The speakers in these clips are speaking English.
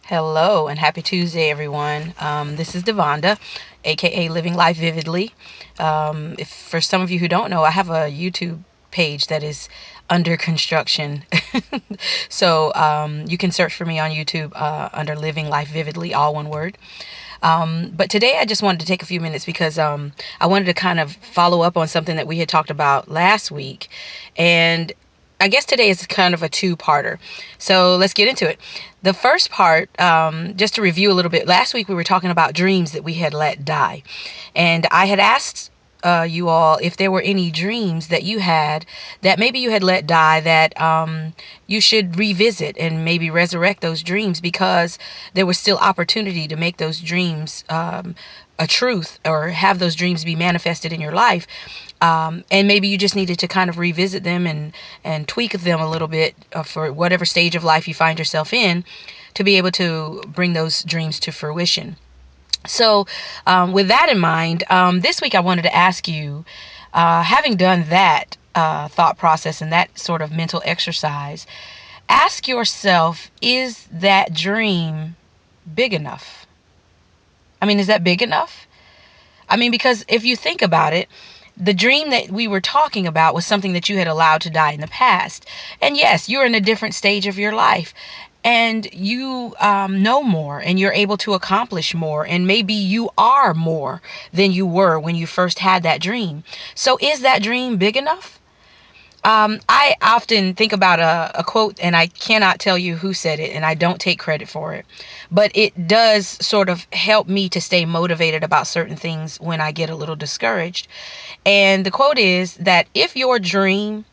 Hello and happy Tuesday, everyone. This is Devonda, aka Living Life Vividly. If for some of you who don't know, I have a YouTube page that is under construction. So you can search for me on YouTube under Living Life Vividly, all one word. But today I just wanted to take a few minutes because I wanted to kind of follow up on something that we had talked about last week. And I guess today is kind of a two-parter. So let's get into it. The first part, just to review a little bit, last week we were talking about dreams that we had let die. And I had asked you all if there were any dreams that you had that maybe you had let die that you should revisit and maybe resurrect those dreams because there was still opportunity to make those dreams a truth or have those dreams be manifested in your life. And maybe you just needed to kind of revisit them and tweak them a little bit for whatever stage of life you find yourself in to be able to bring those dreams to fruition. So with that in mind, this week I wanted to ask you, having done that thought process and that sort of mental exercise, ask yourself, is that dream big enough? I mean, is that big enough? I mean, because if you think about it, the dream that we were talking about was something that you had allowed to die in the past. And yes, you're in a different stage of your life and you know more and you're able to accomplish more. And maybe you are more than you were when you first had that dream. So is that dream big enough? I often think about a quote, and I cannot tell you who said it, and I don't take credit for it. But it does sort of help me to stay motivated about certain things when I get a little discouraged. And the quote is that if your dream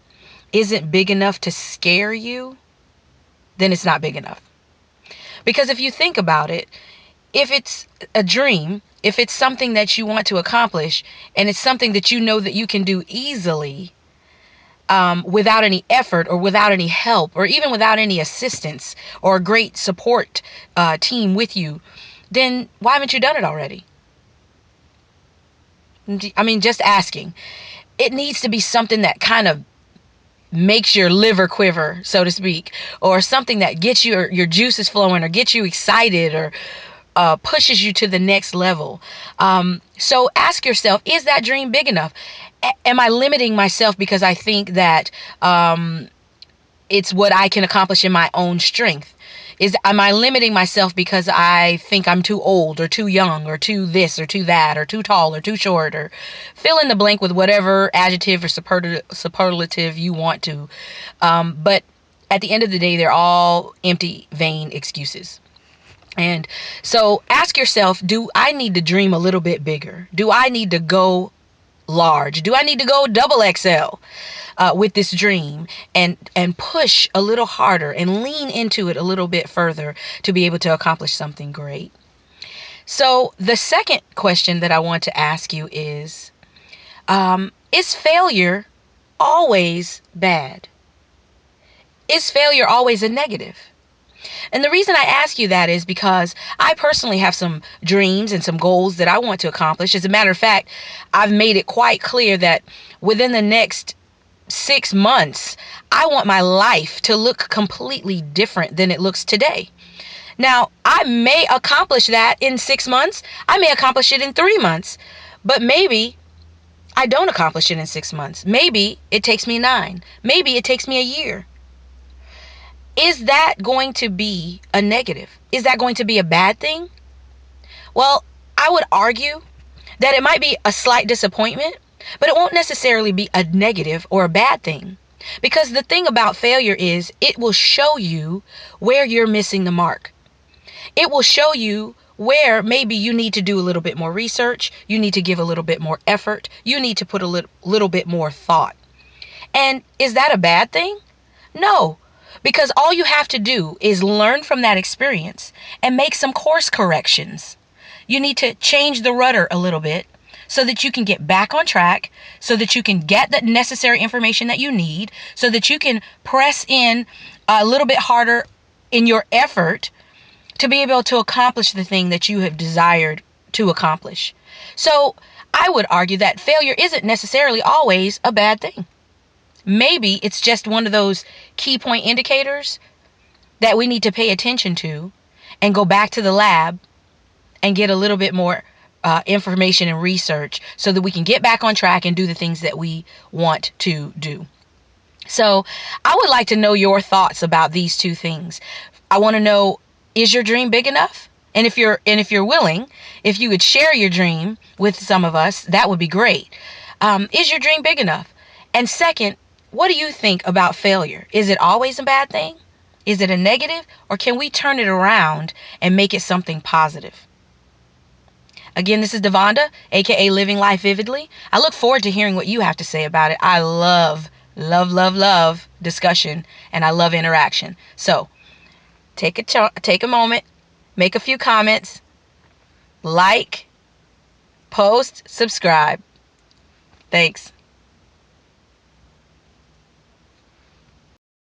isn't big enough to scare you, then it's not big enough. Because if you think about it, if it's a dream, if it's something that you want to accomplish, and it's something that you know that you can do easily, without any effort or without any help or even without any assistance or a great support team with you, then why haven't you done it already? I mean, just asking. It needs to be something that kind of makes your liver quiver, so to speak, or something that gets your juices flowing or gets you excited or pushes you to the next level. So ask yourself, is that dream big enough? Am I limiting myself because I think that it's what I can accomplish in my own strength? Am I limiting myself because I think I'm too old or too young or too this or too that or too tall or too short, or fill in the blank with whatever adjective or superlative you want to. But at the end of the day, they're all empty, vain excuses. And so ask yourself, do I need to dream a little bit bigger? Do I need to go large? Do I need to go double XL with this dream and push a little harder and lean into it a little bit further to be able to accomplish something great? So the second question that I want to ask you is failure always bad? Is failure always a negative? And the reason I ask you that is because I personally have some dreams and some goals that I want to accomplish. As a matter of fact, I've made it quite clear that within the next 6 months, I want my life to look completely different than it looks today. Now, I may accomplish that in 6 months. I may accomplish it in 3 months. But maybe I don't accomplish it in 6 months. Maybe it takes me 9. Maybe it takes me a year. Is that going to be a negative? Is that going to be a bad thing? Well, I would argue that it might be a slight disappointment, but it won't necessarily be a negative or a bad thing. Because the thing about failure is it will show you where you're missing the mark. It will show you where maybe you need to do a little bit more research, you need to give a little bit more effort, you need to put a little bit more thought. And is that a bad thing? No, because all you have to do is learn from that experience and make some course corrections. You need to change the rudder a little bit so that you can get back on track, so that you can get the necessary information that you need, so that you can press in a little bit harder in your effort to be able to accomplish the thing that you have desired to accomplish. So I would argue that failure isn't necessarily always a bad thing. Maybe it's just one of those key point indicators that we need to pay attention to and go back to the lab and get a little bit more information and research so that we can get back on track and do the things that we want to do. So I would like to know your thoughts about these two things. I want to know, is your dream big enough? And if you're willing, if you could share your dream with some of us, that would be great. Is your dream big enough? And second, what do you think about failure? Is it always a bad thing? Is it a negative? Or can we turn it around and make it something positive? Again, this is Devonda, aka Living Life Vividly. I look forward to hearing what you have to say about it. I love, love, love, love discussion, and I love interaction. So take a moment, make a few comments, like, post, subscribe. Thanks.